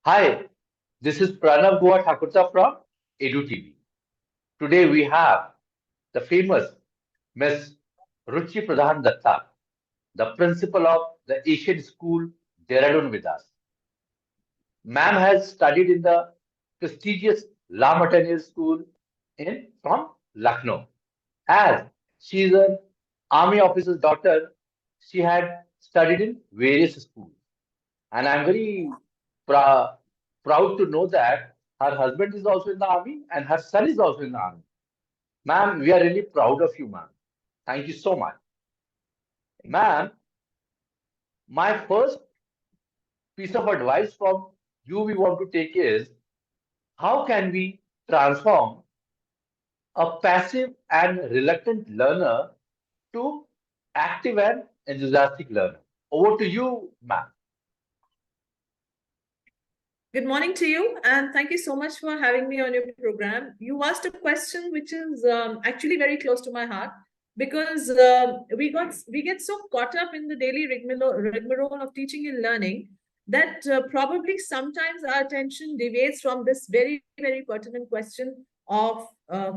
Hi, this is Pranav Thakurta from EDU TV. Today we have the famous Miss Ruchi Pradhan Dutta, the principal of the Asian School Dehradun with us. Ma'am has studied in the prestigious La Maternelle School from Lucknow. As she is an army officer's daughter, she had studied in various schools. And I'm very prou- proud to know that her husband is also in the army and her son is also in the army. Ma'am, we are really proud of you, ma'am. Thank you so much. Thank you. Ma'am, my first piece of advice from you we want to take is how can we transform a passive and reluctant learner to active and enthusiastic learner? Over to you, ma'am. Good morning to you, and thank you so much for having me on your program. You asked a question which is actually very close to my heart because we get so caught up in the daily rigmarole of teaching and learning that probably sometimes our attention deviates from this very pertinent question of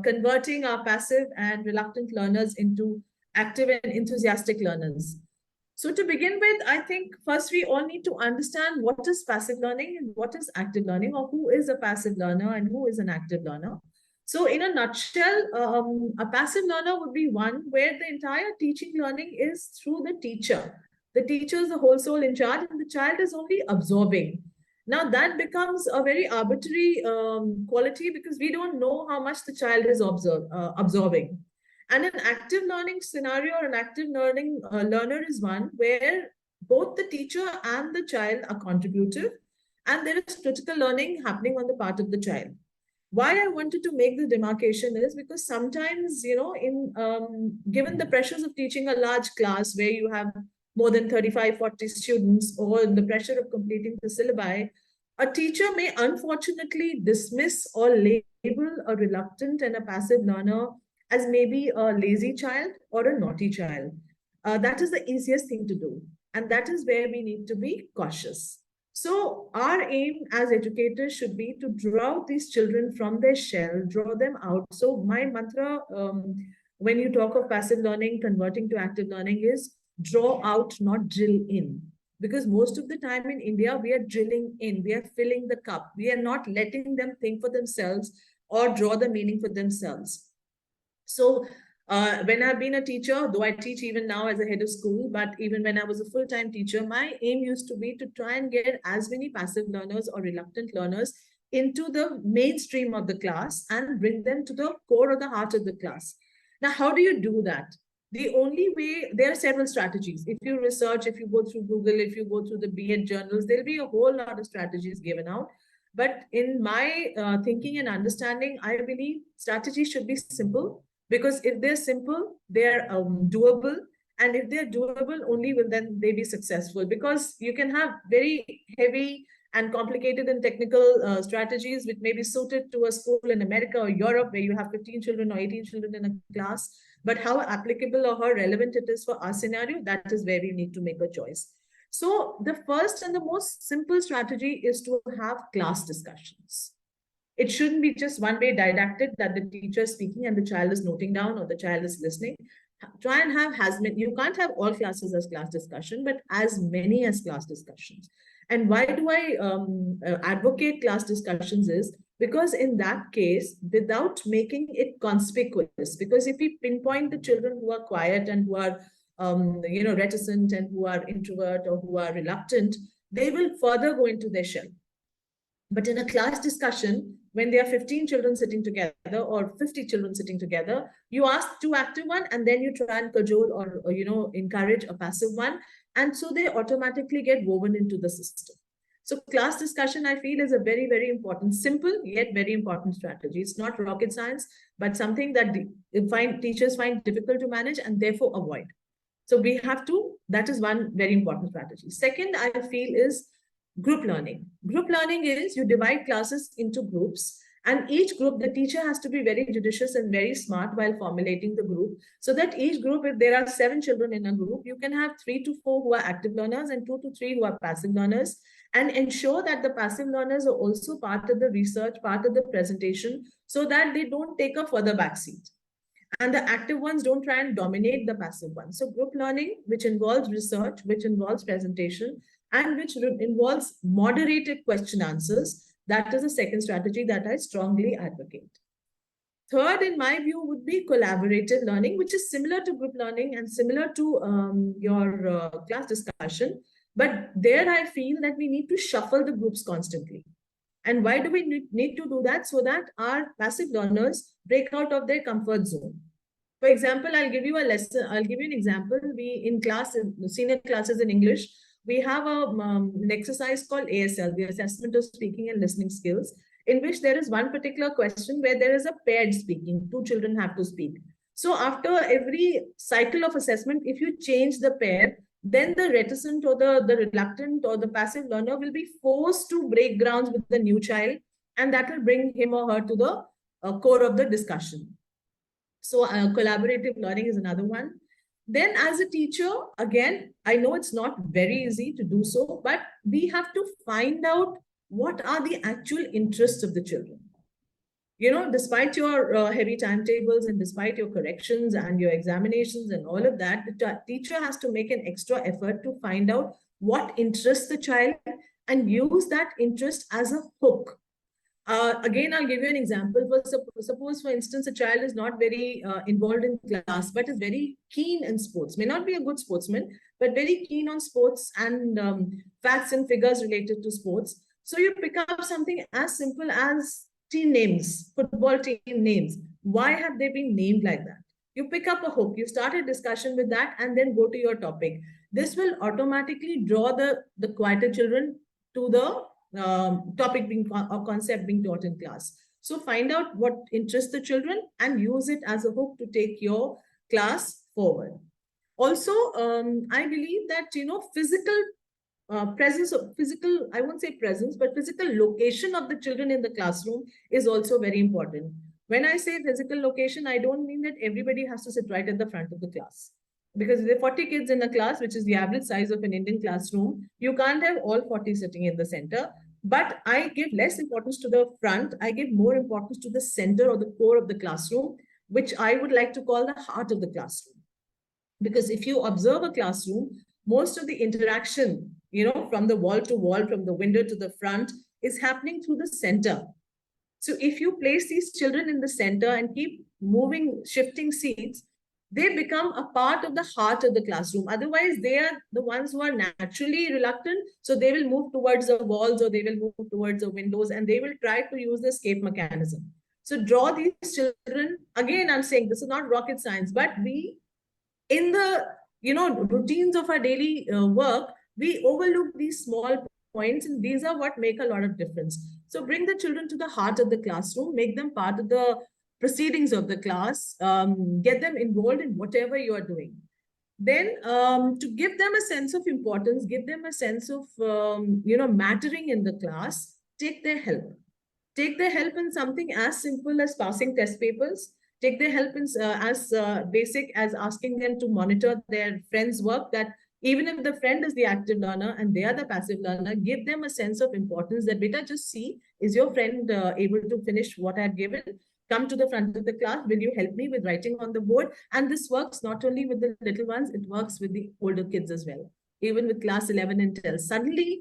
converting our passive and reluctant learners into active and enthusiastic learners. So to begin with, I think first we all need to understand what is passive learning and what is active learning, or who is a passive learner and who is an active learner. So in a nutshell, a passive learner would be one where the entire teaching learning is through the teacher. The teacher is the whole soul in charge and the child is only absorbing. Now that becomes a very arbitrary quality because we don't know how much the child is absorbing. And an active learning scenario or an active learning learner is one where both the teacher and the child are contributive and there is critical learning happening on the part of the child. Why I wanted to make the demarcation is because sometimes, in given the pressures of teaching a large class where you have more than 35, 40 students, or the pressure of completing the syllabi, a teacher may unfortunately dismiss or label a reluctant and a passive learner as maybe a lazy child or a naughty child. That is the easiest thing to do. And that is where we need to be cautious. So, our aim as educators should be to draw these children from their shell, draw them out. So, my mantra when you talk of passive learning, converting to active learning, is draw out, not drill in. Because most of the time in India, we are drilling in, we are filling the cup, we are not letting them think for themselves or draw the meaning for themselves. So when I've been a teacher, though I teach even now as a head of school, but even when I was a full-time teacher, my aim used to be to try and get as many passive learners or reluctant learners into the mainstream of the class and bring them to the core or the heart of the class. Now, how do you do that? The only way, there are several strategies. If you research, if you go through Google, if you go through the B.Ed journals, there'll be a whole lot of strategies given out. But in my thinking and understanding, I believe strategies should be simple, because if they're simple, they're doable, and if they're doable, only will then they be successful. Because you can have very heavy and complicated and technical strategies which may be suited to a school in America or Europe where you have 15 children or 18 children in a class, but how applicable or how relevant it is for our scenario, that is where we need to make a choice. So the first and the most simple strategy is to have class discussions. It shouldn't be just one way didactic that the teacher is speaking and the child is noting down or the child is listening. Try and have as many, you can't have all classes as class discussion, but as many as class discussions. And why do I advocate class discussions is because in that case, without making it conspicuous, because if we pinpoint the children who are quiet and who are reticent and who are introvert or who are reluctant, they will further go into their shell. But in a class discussion, when there are 15 children sitting together or 50 children sitting together, you ask two active one and then you try and cajole or encourage a passive one. And so they automatically get woven into the system. So class discussion, I feel, is a very important, simple yet very important strategy. It's not rocket science, but something that teachers find difficult to manage and therefore avoid. So we have to, that is one very important strategy. Second, I feel, is group learning. Group learning is you divide classes into groups, and each group, the teacher has to be very judicious and very smart while formulating the group, so that each group, if there are 7 children in a group, you can have 3 to 4 who are active learners and 2 to 3 who are passive learners. and ensure that the passive learners are also part of the research, part of the presentation, so that they don't take a further backseat. And the active ones don't try and dominate the passive ones. So group learning, which involves research, which involves presentation, and which involves moderated question answers, that is the second strategy that I strongly advocate. Third, in my view, would be collaborative learning, which is similar to group learning and similar to your class discussion. But there I feel that we need to shuffle the groups constantly. And why do we need to do that? So that our passive learners break out of their comfort zone. For example, I'll give you an example. We in class, in senior classes in English, we have an exercise called ASL, the Assessment of Speaking and Listening Skills, in which there is one particular question where there is a paired speaking. Two children have to speak. So after every cycle of assessment, if you change the pair, then the reticent or the reluctant or the passive learner will be forced to break grounds with the new child, and that will bring him or her to the core of the discussion. So collaborative learning is another one. Then as a teacher, again, I know it's not very easy to do so, but we have to find out what are the actual interests of the children. You know, despite your heavy timetables and despite your corrections and your examinations and all of that, the teacher has to make an extra effort to find out what interests the child and use that interest as a hook. Again, I'll give you an example. Suppose, for instance, a child is not very involved in class, but is very keen in sports. May not be a good sportsman, but very keen on sports and facts and figures related to sports. So you pick up something as simple as team names, football team names. Why have they been named like that? You pick up a hook, you start a discussion with that, and then go to your topic. This will automatically draw the quieter children to the topic being or concept being taught in class. So find out what interests the children and use it as a hook to take your class forward. Also, I believe that, you know, physical presence of physical, I won't say presence, but physical location of the children in the classroom is also very important. When I say physical location, I don't mean that everybody has to sit right at the front of the class. Because there are 40 kids in a class, which is the average size of an Indian classroom, you can't have all 40 sitting in the center. But I give less importance to the front. I give more importance to the center or the core of the classroom, which I would like to call the heart of the classroom. Because if you observe a classroom, most of the interaction, you know, from the wall to wall, from the window to the front, is happening through the center. So if you place these children in the center and keep moving, shifting seats, they become a part of the heart of the classroom. Otherwise, they are the ones who are naturally reluctant. So they will move towards the walls or they will move towards the windows and they will try to use the escape mechanism. So draw these children. Again, I'm saying this is not rocket science, but we, in the routines of our daily work, we overlook these small points, and these are what make a lot of difference. So bring the children to the heart of the classroom, make them part of the proceedings of the class, get them involved in whatever you are doing. Then to give them a sense of importance, give them a sense of, mattering in the class, take their help. Take their help in something as simple as passing test papers. Take their help in as basic as asking them to monitor their friend's work, that even if the friend is the active learner and they are the passive learner, give them a sense of importance that, beta, just see, is your friend able to finish what I've given? Come to the front of the class. Will you help me with writing on the board? And this works not only with the little ones, it works with the older kids as well. Even with class 11 and 12. Suddenly,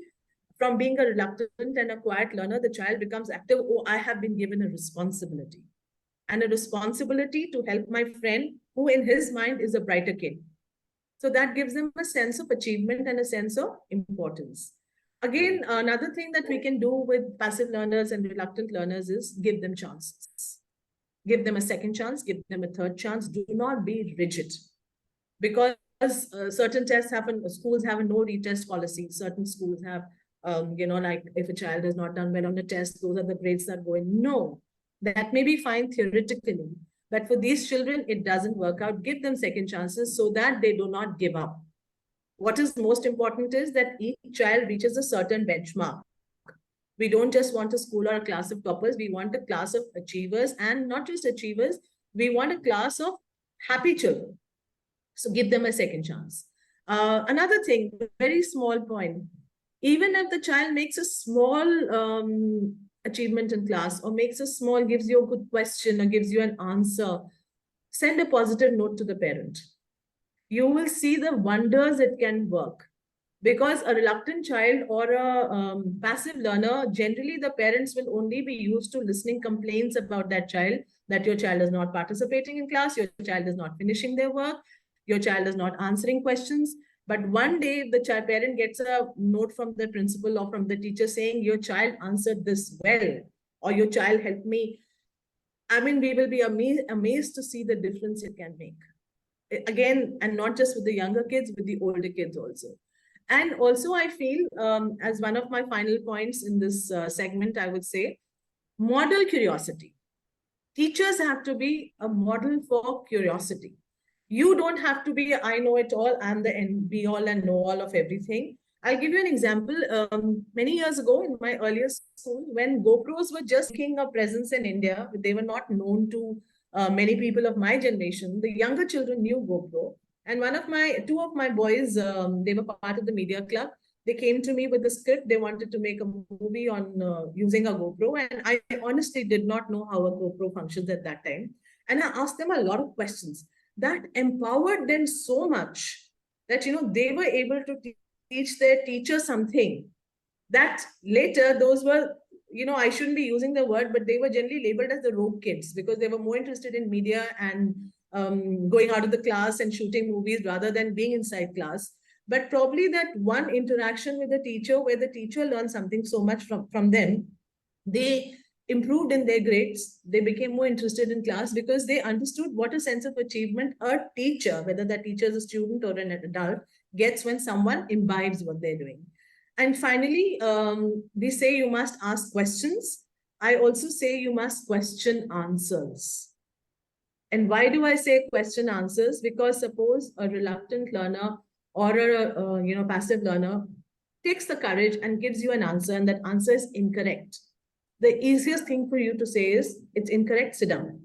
from being a reluctant and a quiet learner, the child becomes active. Oh, I have been given a responsibility. And a responsibility to help my friend, who in his mind is a brighter kid. So that gives them a sense of achievement and a sense of importance. Again, another thing that we can do with passive learners and reluctant learners is give them chances. Give them a second chance, give them a third chance. Do not be rigid. Because certain tests happen, schools have a no retest policy. Certain schools have, like if a child has not done well on a test, those are the grades that go in. No, that may be fine theoretically. But for these children, it doesn't work out. Give them second chances so that they do not give up. What is most important is that each child reaches a certain benchmark. We don't just want a school or a class of toppers. We want a class of achievers, and not just achievers. We want a class of happy children. So give them a second chance. Another thing, very small point. Even if the child makes a small achievement in class, or makes a small, gives you a good question or gives you an answer, send a positive note to the parent. You will see the wonders it can work. Because a reluctant child or a passive learner, generally the parents will only be used to listening complaints about that child, that your child is not participating in class, your child is not finishing their work, your child is not answering questions. But one day the child parent gets a note from the principal or from the teacher saying, your child answered this well, or your child helped me. I mean, we will be amazed to see the difference it can make. Again, and not just with the younger kids, with the older kids also. And also, I feel, as one of my final points in this segment, I would say, model curiosity. Teachers have to be a model for curiosity. You don't have to be, I know it all, I'm the end be all and know all of everything. I'll give you an example. Many years ago in my earlier school, when GoPros were just making a presence in India, they were not known to many people of my generation. The younger children knew GoPro. And two of my boys, they were part of the media club. They came to me with the script. They wanted to make a movie on using a GoPro. And I honestly did not know how a GoPro functions at that time. And I asked them a lot of questions that empowered them so much that, they were able to teach their teacher something that later those were, I shouldn't be using the word, but they were generally labeled as the rogue kids because they were more interested in media and going out of the class and shooting movies rather than being inside class. But probably that one interaction with the teacher where the teacher learned something so much from them, they improved in their grades. They became more interested in class because they understood what a sense of achievement a teacher, whether that teacher is a student or an adult, gets when someone imbibes what they're doing. And finally, we say you must ask questions. I also say you must question answers. And why do I say question answers? Because suppose a reluctant learner or a passive learner takes the courage and gives you an answer, and that answer is incorrect. The easiest thing for you to say is, it's incorrect, sit down.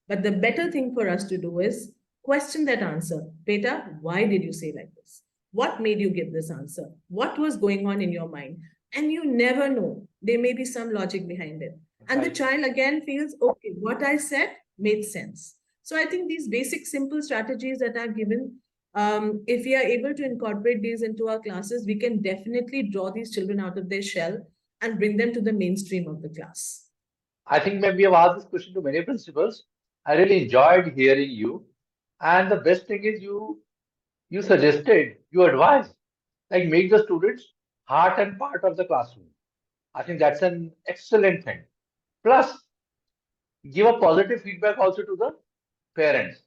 But the better thing for us to do is question that answer. Beta, why did you say like this? What made you give this answer? What was going on in your mind? And you never know. There may be some logic behind it. And the child again feels, okay, what I said made sense. So I think these basic, simple strategies that I've given, if we are able to incorporate these into our classes, we can definitely draw these children out of their shell and bring them to the mainstream of the class. I think maybe we have asked this question to many principals. I really enjoyed hearing you. And the best thing is you suggested, you advised, like make the students heart and part of the classroom. I think that's an excellent thing. Plus, give a positive feedback also to the parents.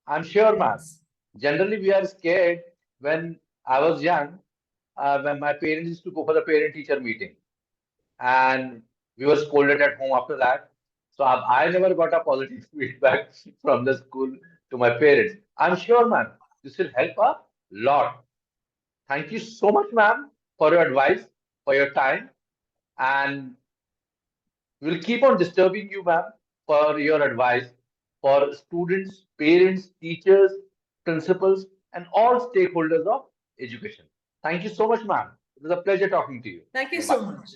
I'm sure, ma'am. Yes. Generally, we are scared when I was young, when my parents used to go for the parent-teacher meeting, and we were scolded at home after that. So I never got a positive feedback from the school to my parents. I'm sure, ma'am, this will help a lot. Thank you so much, ma'am, for your advice, for your time, and we'll keep on disturbing you, ma'am, for your advice for students, parents, teachers, principals, and all stakeholders of education. Thank you so much, ma'am. It was a pleasure talking to you. Thank you Bye-bye. so much.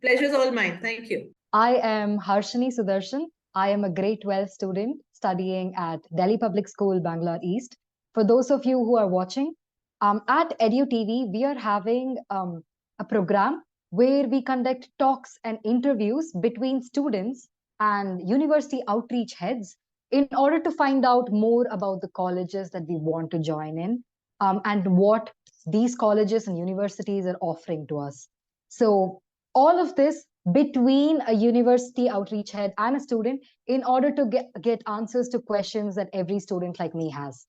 Pleasure's all mine. Thank you. I am Harshini Sudarshan. I am a grade 12 student studying at Delhi Public School, Bangalore East. For those of you who are watching, at EDU TV, we are having a program where we conduct talks and interviews between students and university outreach heads in order to find out more about the colleges that we want to join in and what these colleges and universities are offering to us. So all of this between a university outreach head and a student in order to get answers to questions that every student like me has.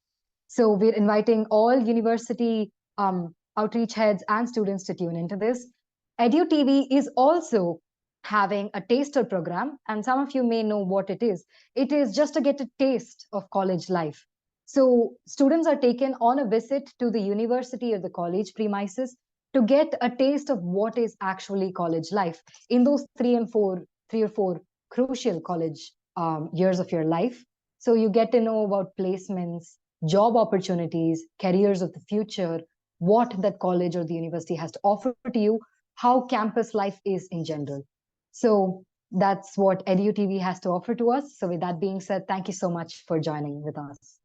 So we're inviting all university outreach heads and students to tune into this. EDU TV is also having a taster program, and some of you may know what it is. It is just to get a taste of college life. So students are taken on a visit to the university or the college premises to get a taste of what is actually college life in those 3 or 4 crucial college years of your life. So you get to know about placements, job opportunities, careers of the future, what that college or the university has to offer to you, how campus life is in general. So that's what EDU TV has to offer to us. So with that being said, thank you so much for joining with us.